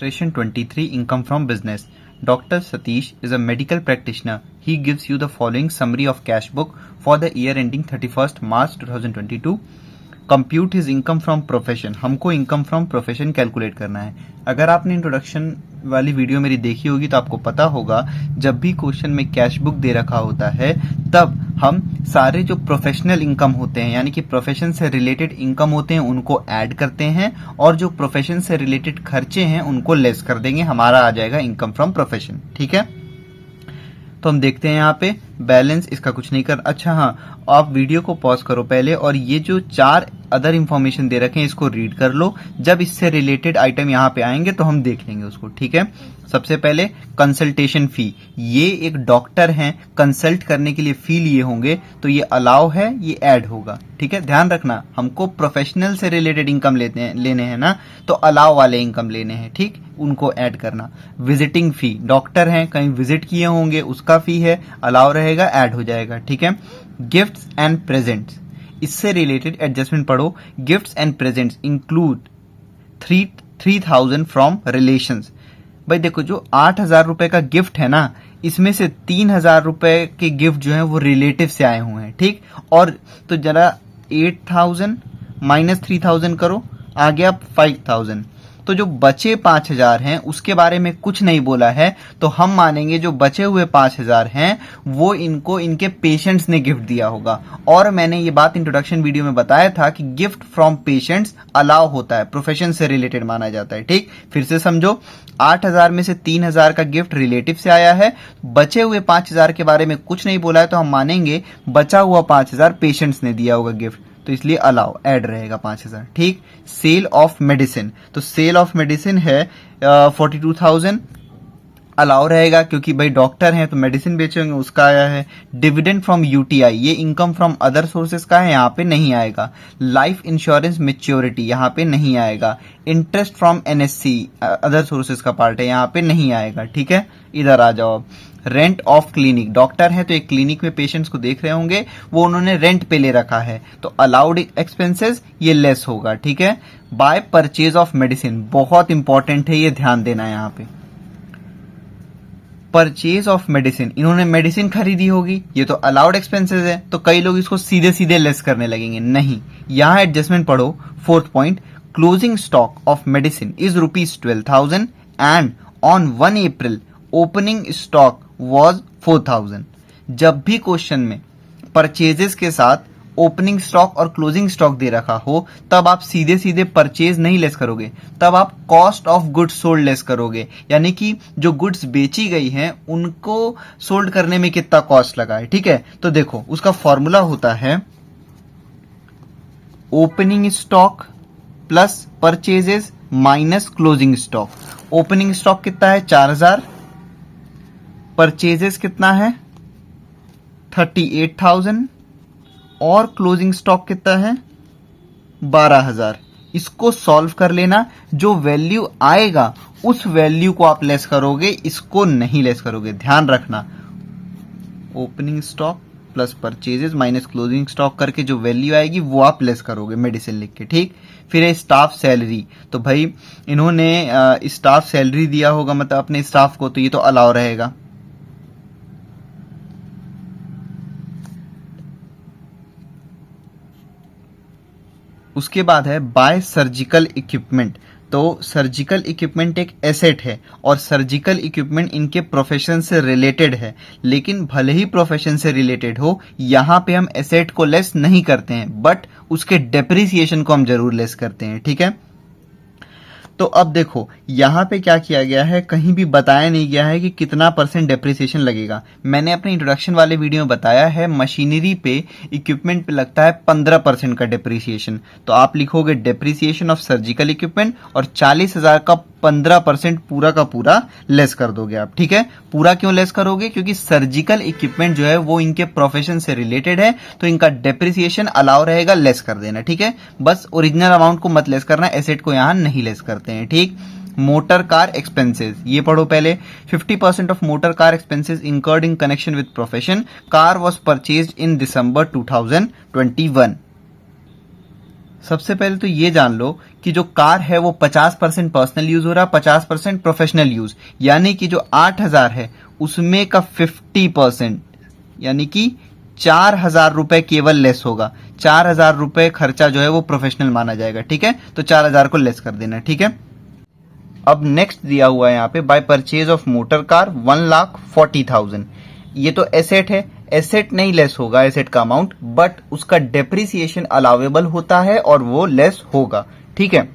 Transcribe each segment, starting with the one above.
Illustration 23 Income from Business. Dr. Satish is a medical practitioner. He gives you the following summary of cash book for the year ending 31st March 2022. Compute his income from profession. हमको income from profession calculate करना है. अगर आपने introduction वाली video मेरी देखी होगी तो आपको पता होगा जब भी क्वेश्चन में कैश बुक दे रखा होता है तब हम सारे जो प्रोफेशनल इनकम होते हैं यानी कि प्रोफेशन से रिलेटेड इनकम होते हैं उनको ऐड करते हैं और जो प्रोफेशन से रिलेटेड खर्चे हैं उनको लेस कर देंगे. हमारा आ जाएगा इनकम फ्रॉम प्रोफेशन. ठीक है, तो हम देखते हैं यहाँ पे बैलेंस इसका कुछ नहीं कर. अच्छा हाँ, आप वीडियो को पॉज करो पहले और ये जो 4 अदर इंफॉर्मेशन दे रखे हैं इसको रीड कर लो. जब इससे रिलेटेड आइटम यहाँ पे आएंगे तो हम देख लेंगे उसको. ठीक है, सबसे पहले कंसल्टेशन फी. ये एक डॉक्टर हैं, कंसल्ट करने के लिए फी लिए होंगे तो ये अलाउ है, ये ऐड होगा. ठीक है, ध्यान रखना हमको प्रोफेशनल से रिलेटेड इनकम लेने हैं ना, तो अलाउ वाले इनकम लेने हैं. ठीक, उनको ऐड करना. विजिटिंग फी, डॉक्टर हैं कहीं विजिट किए होंगे उसका फी है, अलाउ रहेगा, ऐड हो जाएगा. ठीक है, गिफ्ट्स एंड प्रेजेंट्स, इससे रिलेटेड एडजस्टमेंट पढ़ो. Gifts and presents include 3,000 from relations. भाई देखो, जो 8,000 रुपए का गिफ्ट है ना, इसमें से 3,000 रुपए के गिफ्ट जो है वो रिलेटिव से आए हुए हैं. ठीक, और तो जरा 8,000 माइनस 3,000 करो, आ गया 5,000. तो जो बचे 5,000 हैं उसके बारे में कुछ नहीं बोला है, तो हम मानेंगे जो बचे हुए 5,000 हैं वो इनको इनके पेशेंट्स ने गिफ्ट दिया होगा. और मैंने ये बात इंट्रोडक्शन वीडियो में बताया था कि गिफ्ट फ्रॉम पेशेंट्स अलाउ होता है, प्रोफेशन से रिलेटेड माना जाता है. ठीक, फिर से समझो, 8,000 में से 3,000 का गिफ्ट रिलेटिव से आया है, बचे हुए 5,000 के बारे में कुछ नहीं बोला है, तो हम मानेंगे बचा हुआ 5,000 पेशेंट्स ने दिया होगा गिफ्ट, तो इसलिए अलाउ ऐड रहेगा 5,000. ठीक, सेल ऑफ मेडिसिन, तो सेल ऑफ मेडिसिन है 42,000, अलाउ रहेगा क्योंकि भाई डॉक्टर हैं तो मेडिसिन बेचेंगे, उसका आया है. डिविडेंड फ्रॉम यूटीआई, ये इनकम फ्रॉम अदर सोर्सेज का है, यहाँ पे नहीं आएगा. लाइफ इंश्योरेंस मैच्योरिटी यहाँ पे नहीं आएगा. Interest from NSC other sources का पार्ट है, यहाँ पे नहीं आएगा. ठीक है, इधर आ जाओ. रेंट ऑफ क्लिनिक, डॉक्टर है तो एक क्लिनिक में पेशेंट्स को देख रहे होंगे, वो उन्होंने रेंट पे ले रखा है तो अलाउड एक्सपेंसेस ये लेस होगा. ठीक है, बाय परचेज ऑफ मेडिसिन, बहुत इंपॉर्टेंट है, ये ध्यान देना है यहाँ पे. परचेज ऑफ मेडिसिन, इन्होंने मेडिसिन खरीदी होगी, ये तो अलाउड एक्सपेंसेस है, तो कई लोग इसको सीधे सीधे लेस करने लगेंगे. नहीं, यहां एडजस्टमेंट पढ़ो. 4th point, closing stock of medicine is ₹12,000 and on 1 April opening stock was 4,000. जब भी क्वेश्चन में परचेजेस के साथ ओपनिंग स्टॉक और क्लोजिंग स्टॉक दे रखा हो तब आप सीधे सीधे परचेज नहीं लेस करोगे, तब आप cost of goods sold less करोगे. यानी कि जो गुड्स बेची गई हैं उनको सोल्ड करने में कितना कॉस्ट लगा है. ठीक है, तो देखो उसका फॉर्मूला होता है opening stock plus purchases minus closing stock. Opening stock कितना है 4,000, परचेजेस कितना है 38,000 और क्लोजिंग स्टॉक कितना है 12,000. इसको सॉल्व कर लेना, जो वैल्यू आएगा उस वैल्यू को आप लेस करोगे, इसको नहीं लेस करोगे. ध्यान रखना, opening stock plus purchases minus closing stock करके जो वैल्यू आएगी वो आप लेस करोगे मेडिसिन लिख के. ठीक, फिर है स्टाफ सैलरी, तो भाई इन्होंने स्टाफ सैलरी दिया होगा मतलब अपने स्टाफ को, तो ये तो अलाउ रहेगा. उसके बाद है बाय सर्जिकल इक्विपमेंट. तो सर्जिकल इक्विपमेंट एक एसेट है और सर्जिकल इक्विपमेंट इनके प्रोफेशन से रिलेटेड है, लेकिन भले ही प्रोफेशन से रिलेटेड हो, यहां पे हम एसेट को लेस नहीं करते हैं, बट उसके डेप्रिसिएशन को हम जरूर लेस करते हैं. ठीक है, तो अब देखो यहां पे क्या किया गया है, कहीं भी बताया नहीं गया है कि कितना % डेप्रिसिएशन लगेगा. मैंने अपने इंट्रोडक्शन वाले वीडियो में बताया है मशीनरी पे, इक्विपमेंट पे लगता है 15% का डेप्रिसिएशन, तो आप लिखोगे डेप्रिसिएशन ऑफ सर्जिकल इक्विपमेंट और 40,000 का 15% पूरा का पूरा लेस कर दोगे आप. ठीक है, पूरा क्यों लेस करोगे, क्योंकि सर्जिकल इक्विपमेंट जो है वो इनके प्रोफेशन से रिलेटेड है, तो इनका डेप्रिसिएशन अलाउ रहेगा, लेस कर देना. ठीक है, बस ओरिजिनल अमाउंट को मत लेस करना, एसेट को यहां नहीं लेस करते हैं. ठीक, मोटर कार एक्सपेंसेस, ये पढ़ो पहले. 50% of motor car expenses incurred in connection with profession. Car was purchased in December 2021. सबसे पहले तो ये जान लो कि जो कार है वो 50% पर्सनल यूज हो रहा है, 50% प्रोफेशनल यूज, यानी कि जो 8,000 है उसमें का 50% यानी कि 4,000 रुपए केवल लेस होगा। 4,000 रुपए खर्चा जो है वो प्रोफेशनल माना जाएगा, ठीक है। तो 4,000 को लेस कर देना, ठीक है। अब नेक्स्ट दिया हुआ है यहाँ पे, by purchase of motor car 1,40,000। ये तो एसेट है, एसेट नहीं लेस होगा एसेट का अमाउंट, बट उसका डेप्रिसिएशन अलाउेबल होता है और वो लेस होगा, ठीक है।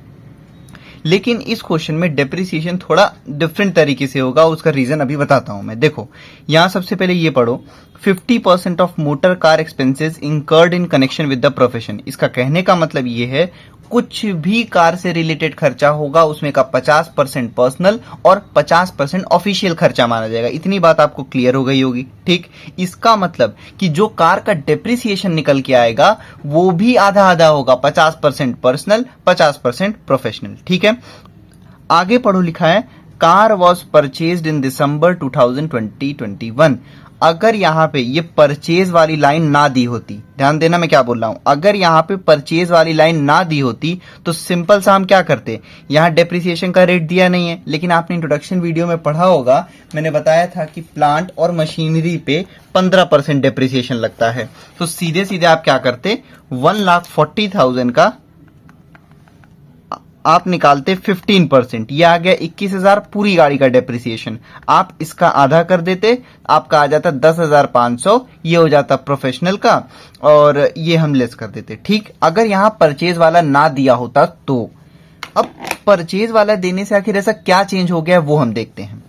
लेकिन इस क्वेश्चन में डेप्रिसिएशन थोड़ा डिफरेंट तरीके से होगा, उसका रीजन अभी बताता हूं मैं। देखो यहां सबसे पहले ये पढ़ो, 50% of motor car expenses incurred in connection with the profession. इसका कहने का मतलब ये है कुछ भी कार से रिलेटेड खर्चा होगा उसमें का 50% पर्सनल और 50% ऑफिशियल खर्चा माना जाएगा। इतनी बात आपको क्लियर हो गई होगी, ठीक। इसका मतलब कि जो कार का डेप्रिसिएशन निकल के आएगा वो भी आधा आधा होगा, 50% पर्सनल 50% प्रोफेशनल, ठीक है। आगे पढ़ो, लिखा है car was purchased in December 2021। अगर यहां पे ये परचेज वाली लाइन ना दी होती, ध्यान देना मैं क्या बोल रहा हूं, अगर यहां पे परचेज वाली लाइन ना दी होती तो सिंपल सा हम क्या करते, यहां डेप्रिसिएशन का रेट दिया नहीं है, लेकिन आपने इंट्रोडक्शन वीडियो में पढ़ा होगा, मैंने बताया था कि प्लांट और मशीनरी पे 15% डेप्रिसिएशन लगता है। तो सीधे सीधे आप क्या करते, 1,40,000 का आप निकालते 15%, ये आ गया 21,000 पूरी गाड़ी का डेप्रिसिएशन। आप इसका आधा कर देते, आपका आ जाता 10,500, ये हो जाता प्रोफेशनल का, और ये हम लेस कर देते, ठीक। अगर यहां परचेज वाला ना दिया होता तो, अब परचेज वाला देने से आखिर ऐसा क्या चेंज हो गया वो हम देखते हैं।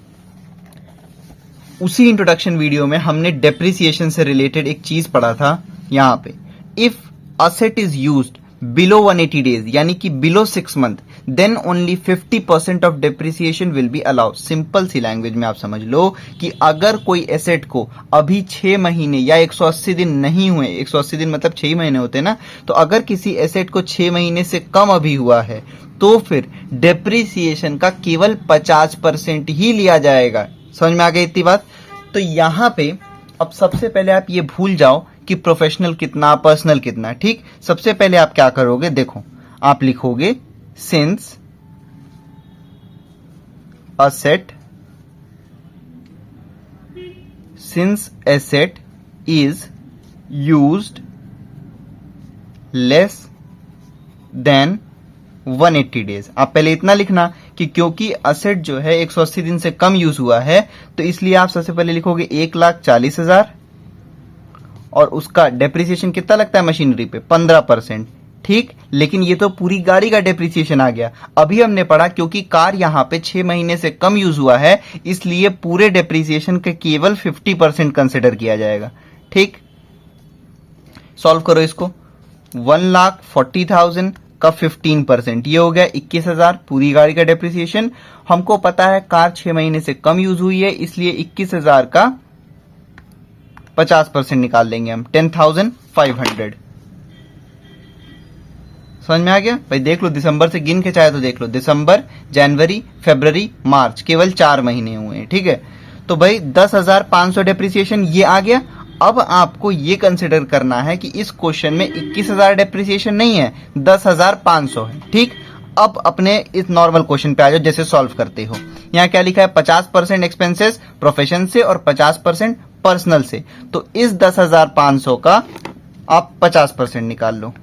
उसी इंट्रोडक्शन वीडियो में हमने डेप्रिसिएशन से रिलेटेड एक चीज पढ़ा था, यहां पे if asset is used below 180 days यानी कि below 6 month, then only 50% of depreciation will be allowed. Simple सी लैंग्वेज में आप समझ लो कि अगर कोई एसेट को अभी 6 महीने या 180 दिन नहीं हुए, 180 दिन मतलब 6 महीने होते ना, तो अगर किसी एसेट को 6 महीने से कम अभी हुआ है तो फिर डेप्रिसिएशन का केवल 50% ही लिया जाएगा। समझ में आ गई इतनी बात। तो यहां पे अब सबसे पहले आप ये भूल जाओ कि प्रोफेशनल कितना पर्सनल कितना, ठीक। सबसे पहले आप क्या करोगे, देखो आप लिखोगे since asset is used less than 180 days. आप पहले इतना लिखना कि क्योंकि असेट जो है 180 दिन से कम यूज हुआ है तो इसलिए आप सबसे पहले लिखोगे 1,40,000 और उसका डेप्रिसिएशन कितना लगता है मशीनरी पे, 15%, ठीक। लेकिन ये तो पूरी गाड़ी का डेप्रिसिएशन आ गया। अभी हमने पढ़ा क्योंकि कार यहां पे 6 महीने से कम यूज हुआ है इसलिए पूरे डेप्रिसिएशन के केवल 50% कंसिडर किया जाएगा, ठीक। सॉल्व करो इसको, 1,40,000 का 15%, ये हो गया 21,000 पूरी गाड़ी का डेप्रिसिएशन। हमको पता है कार 6 महीने से कम यूज हुई है इसलिए 21,000 का 50% निकाल लेंगे हम, 10,500। समझ में आ गया भाई। देख लो दिसंबर से गिन के चाहे तो देख लो, दिसंबर, जनवरी, फरवरी, मार्च, केवल 4 महीने हुए हैं, ठीक है। तो भाई 10,500 डेप्रिसिएशन ये आ गया। अब आपको ये कंसिडर करना है कि इस क्वेश्चन में 21,000 डेप्रिसिएशन नहीं है, 10,500 है, ठीक। अब अपने इस नॉर्मल क्वेश्चन पे आ जाओ जैसे सॉल्व करते हो। यहाँ क्या लिखा है, 50% एक्सपेंसेस प्रोफेशन से और 50% पर्सनल से। तो इस 10,500 का आप 50% निकाल लो,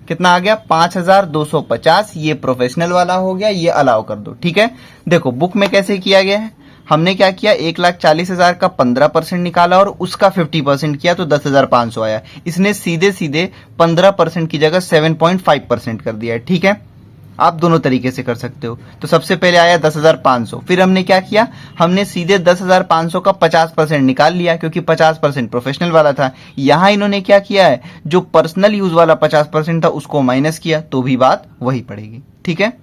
कितना आ गया, 5,250। ये प्रोफेशनल वाला हो गया, ये अलाउ कर दो, ठीक है। देखो बुक में कैसे किया गया है, हमने क्या किया, 1,40,000 का 15% निकाला और उसका 50% किया तो 10,500 आया। इसने सीधे सीधे 15% की जगह 7.5% कर दिया है, ठीक है। आप दोनों तरीके से कर सकते हो। तो सबसे पहले आया 10,500, फिर हमने क्या किया, हमने सीधे 10,500 का 50% निकाल लिया क्योंकि 50% प्रोफेशनल वाला था। यहां इन्होंने क्या किया है, जो पर्सनल यूज वाला 50% था उसको माइनस किया, तो भी बात वही पड़ेगी, ठीक है।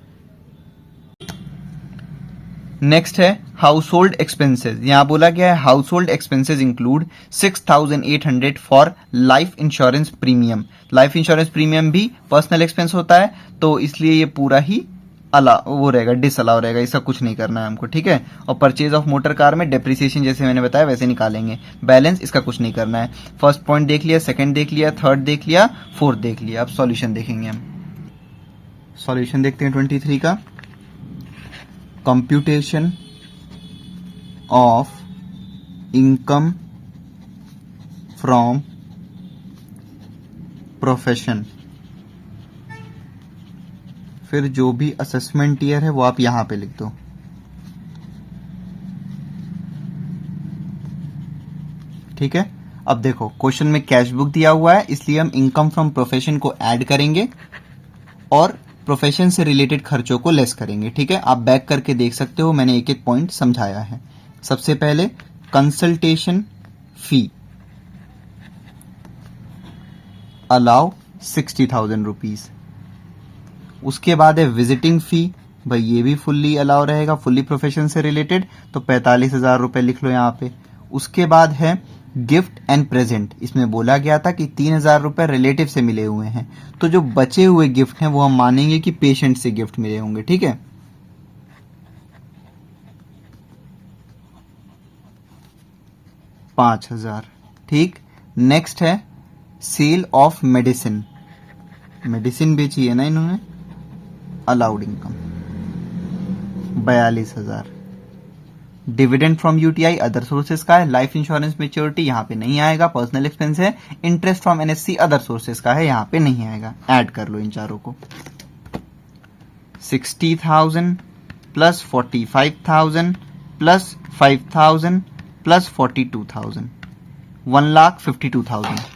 नेक्स्ट है हाउस होल्ड एक्सपेंसेस। यहां बोला गया है house hold expenses include 6,800 for life insurance premium. Life insurance premium भी पर्सनल एक्सपेंस होता है तो इसलिए ये पूरा ही वो रहेगा, डिसअलाउ रहेगा, इसका कुछ नहीं करना है हमको, ठीक है। और परचेज ऑफ मोटर कार में डेप्रिसिएशन जैसे मैंने बताया वैसे निकालेंगे। बैलेंस इसका कुछ नहीं करना है। फर्स्ट पॉइंट देख लिया, सेकंड देख लिया, थर्ड देख लिया, फोर्थ देख लिया। अब सॉल्यूशन देखेंगे हम। सॉल्यूशन देखते हैं 23 का। Computation of income from profession, फिर जो भी असेसमेंट ईयर है वो आप यहां पे लिख दो। ठीक है, अब देखो क्वेश्चन में कैश बुक दिया हुआ है, इसलिए हम इनकम फ्रॉम प्रोफेशन को ऐड करेंगे और प्रोफेशन से रिलेटेड खर्चों को लेस करेंगे। ठीक है, आप बैक करके देख सकते हो, मैंने एक एक पॉइंट समझाया है। सबसे पहले कंसल्टेशन फी अलाउ 60,000 रुपीज। उसके बाद है विजिटिंग फी, भाई ये भी फुल्ली अलाउ रहेगा, फुल्ली प्रोफेशन से रिलेटेड, तो 45,000 रुपए लिख लो यहाँ पे। उसके बाद है गिफ्ट एंड प्रेजेंट, इसमें बोला गया था कि 3,000 रुपए रिलेटिव से मिले हुए हैं, तो जो बचे हुए गिफ्ट हैं वो हम मानेंगे कि पेशेंट से गिफ्ट मिले होंगे। ठीक है, $5,000। ठीक, नेक्स्ट है सेल ऑफ मेडिसिन, मेडिसिन बेची है ना इन्होंने, allowed income 42,000। Dividend from UTI other sources का है, लाइफ इंश्योरेंस मेच्योरिटी यहाँ पे नहीं आएगा, पर्सनल एक्सपेंस है, interest from NSC other sources का है, यहाँ पे नहीं आएगा। ऐड कर लो इन चारों को। 60,000 प्लस 45,000 प्लस 5,000 प्लस 42,000, 1,52,000।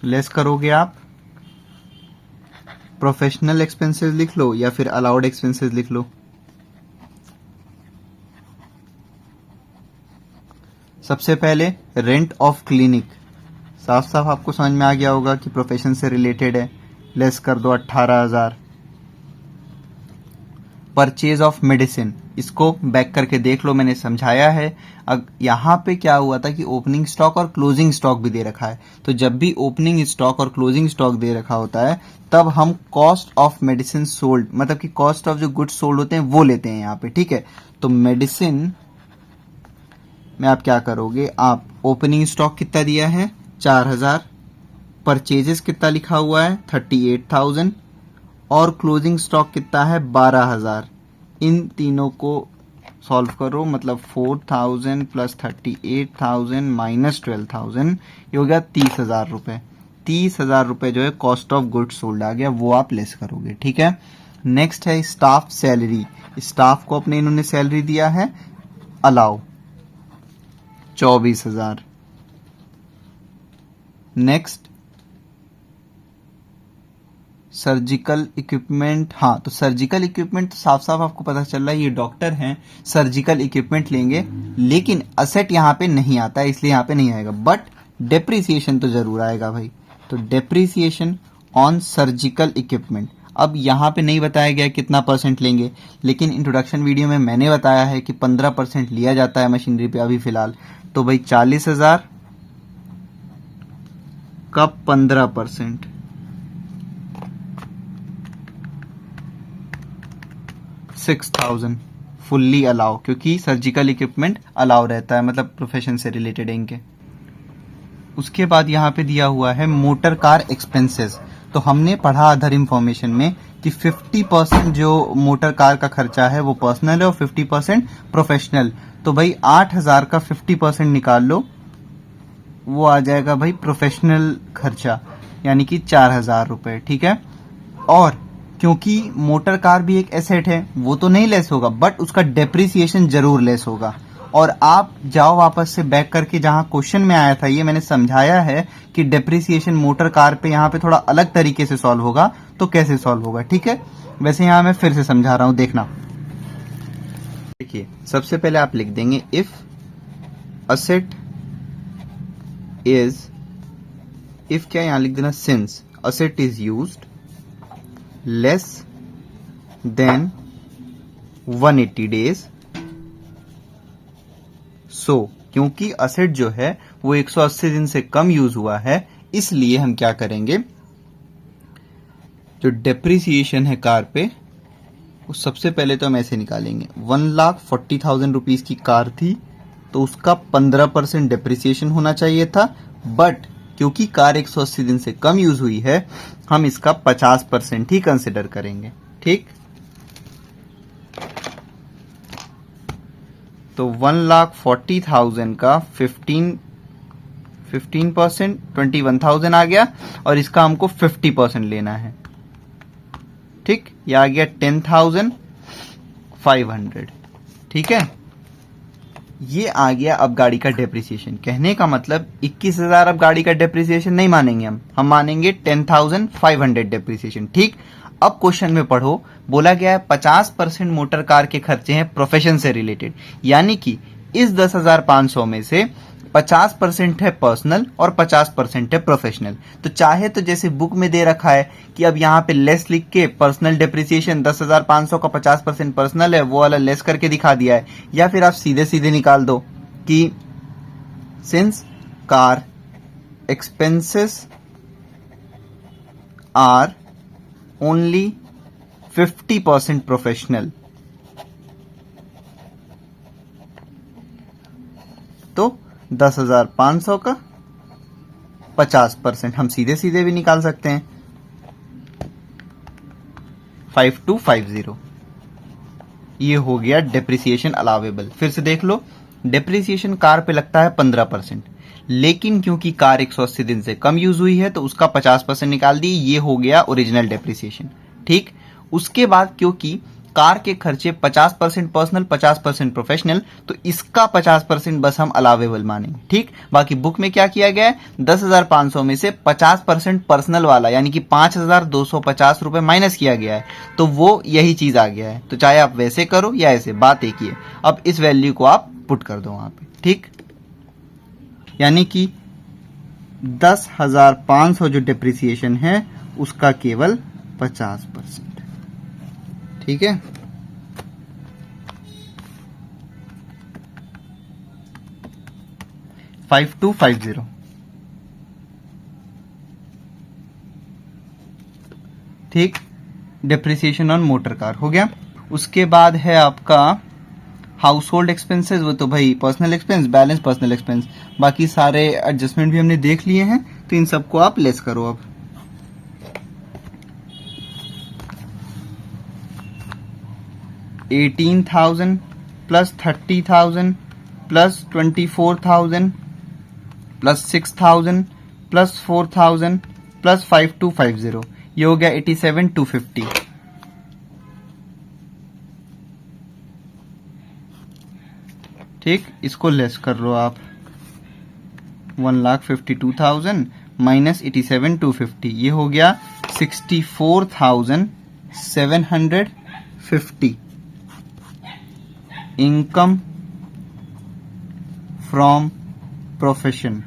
लेस करोगे आप, प्रोफेशनल एक्सपेंसेस लिख लो या फिर अलाउड एक्सपेंसेस लिख लो। सबसे पहले रेंट ऑफ क्लिनिक, साफ साफ आपको समझ में आ गया होगा कि प्रोफेशन से रिलेटेड है, लेस कर दो 18,000। परचेज ऑफ मेडिसिन, इसको बैक करके देख लो, मैंने समझाया है। अब यहाँ पे क्या हुआ था कि ओपनिंग स्टॉक और क्लोजिंग स्टॉक भी दे रखा है, तो जब भी ओपनिंग स्टॉक और क्लोजिंग स्टॉक दे रखा होता है तब हम कॉस्ट ऑफ मेडिसिन सोल्ड, मतलब कि कॉस्ट ऑफ जो गुड्स सोल्ड होते हैं वो लेते हैं यहाँ पे। ठीक है, तो मेडिसिन में आप क्या करोगे, आप ओपनिंग स्टॉक कितना दिया है 4,000, परचेजेस कितना लिखा हुआ है 38,000 और क्लोजिंग स्टॉक कितना है 12,000। इन तीनों को सॉल्व करो, मतलब 4,000 प्लस 38,000 माइनस 12,000, ये हो गया 30,000 रुपए। 30,000 रुपए जो है कॉस्ट ऑफ गुड्स सोल्ड आ गया, वो आप लेस करोगे। ठीक है, नेक्स्ट है स्टाफ सैलरी, स्टाफ को अपने इन्होंने सैलरी दिया है अलाउ 24,000। नेक्स्ट सर्जिकल इक्विपमेंट, हाँ तो सर्जिकल इक्विपमेंट तो साफ साफ आपको पता चल रहा है ये डॉक्टर हैं, सर्जिकल इक्विपमेंट लेंगे, लेकिन असेट यहाँ पे नहीं आता है इसलिए यहाँ पे नहीं आएगा, बट डेप्रिसिएशन तो जरूर आएगा भाई। तो डेप्रिसिएशन ऑन सर्जिकल इक्विपमेंट, अब यहाँ पे नहीं बताया गया कितना परसेंट लेंगे, लेकिन इंट्रोडक्शन वीडियो में मैंने बताया है कि 15% लिया जाता है मशीनरी पे अभी फिलहाल। तो भाई 40,000 का 15%, 6,000 फुल्ली अलाउ, क्योंकि सर्जिकल इक्विपमेंट अलाउ रहता है, मतलब प्रोफेशन से रिलेटेड है इनके। उसके बाद यहाँ पे दिया हुआ है मोटर कार एक्सपेंसेस, तो हमने पढ़ा अदर इंफॉर्मेशन में कि 50% जो मोटर कार का खर्चा है वो पर्सनल है और 50% प्रोफेशनल। तो भाई 8,000 का 50% निकाल लो, वो आ जाएगा भाई प्रोफेशनल खर्चा, यानी कि 4,000 रुपए। ठीक है, और क्योंकि मोटर कार भी एक एसेट है वो तो नहीं लेस होगा, बट उसका डेप्रिसिएशन जरूर लेस होगा। और आप जाओ वापस से बैक करके, जहां क्वेश्चन में आया था ये मैंने समझाया है कि डेप्रिसिएशन मोटर कार पे यहाँ पे थोड़ा अलग तरीके से सॉल्व होगा, तो कैसे सॉल्व होगा। ठीक है, वैसे यहाँ मैं फिर से समझा रहा हूं, देखना। देखिए सबसे पहले आप लिख देंगे इफ असेट इज, इफ क्या यहां लिख देना, since asset is used less than 180 days, so क्योंकि असेट जो है वो 180 दिन से कम यूज हुआ है, इसलिए हम क्या करेंगे, जो डेप्रिसिएशन है कार पे सबसे पहले तो हम ऐसे निकालेंगे 1,40,000 रुपीज की कार थी तो उसका 15% डिप्रिसिएशन होना चाहिए था, बट क्योंकि कार 180 दिन से कम यूज हुई है हम इसका 50% ही कंसिडर करेंगे। ठीक, तो 1,40,000 का 15% 21,000 आ गया और इसका हमको 50% लेना है। ठीक, ये आ गया 10,500। ठीक है, ये आ गया अब गाड़ी का डेप्रिसिएशन। कहने का मतलब 21,000 अब गाड़ी का डेप्रिसिएशन नहीं मानेंगे हम मानेंगे 10,500 डेप्रिसिएशन। ठीक, अब क्वेश्चन में पढ़ो, बोला गया है 50% मोटर कार के खर्चे हैं प्रोफेशन से रिलेटेड, यानी कि इस 10,500 में से 50% है पर्सनल और 50% है प्रोफेशनल। तो चाहे तो जैसे बुक में दे रखा है कि अब यहाँ पे लेस लिख के पर्सनल डेप्रिसिएशन 10,500 का 50% पर्सनल है वो वाला लेस करके दिखा दिया है, या फिर आप सीधे सीधे निकाल दो कि since car expenses are only 50% professional, तो 10,500 का 50% हम सीधे सीधे भी निकाल सकते हैं 5250। ये हो गया डेप्रिसिएशन अलावेबल। फिर से देख लो, डेप्रिसिएशन कार पे लगता है 15%, लेकिन क्योंकि कार 180 दिन से कम यूज हुई है तो उसका 50% निकाल दी, ये हो गया ओरिजिनल डेप्रिसिएशन। ठीक, उसके बाद क्योंकि कार के खर्चे 50% पर्सनल 50% प्रोफेशनल, तो इसका 50% बस हम अलावेबल मानेंगे। ठीक, बाकी बुक में क्या किया गया है, 10,500 में से 50% पर्सनल वाला यानी कि 5,250 रुपए माइनस किया गया है, तो वो यही चीज आ गया है। तो चाहे आप वैसे करो या ऐसे, बात एक ही है। अब इस वैल्यू को आप पुट कर दो वहां पे। ठीक, यानी कि 10,500 जो डिप्रिसिएशन है उसका केवल 50%। ठीक है, $5250। ठीक, डिप्रिसिएशन ऑन मोटर कार हो गया। उसके बाद है आपका हाउस होल्ड एक्सपेंसेस, वो तो भाई personal expense, balance personal expense, बाकी सारे एडजस्टमेंट भी हमने देख लिए हैं, तो इन सबको आप लेस करो। अब 18,000 plus 30,000 plus 24,000 plus 6,000 plus 4,000 plus 5250, ये हो गया 87,250। ठीक, इसको लेस कर लो आप, 1,52,000 माइनस 87,250, ये हो गया 64,750 इनकम फ्रॉम प्रोफेशन।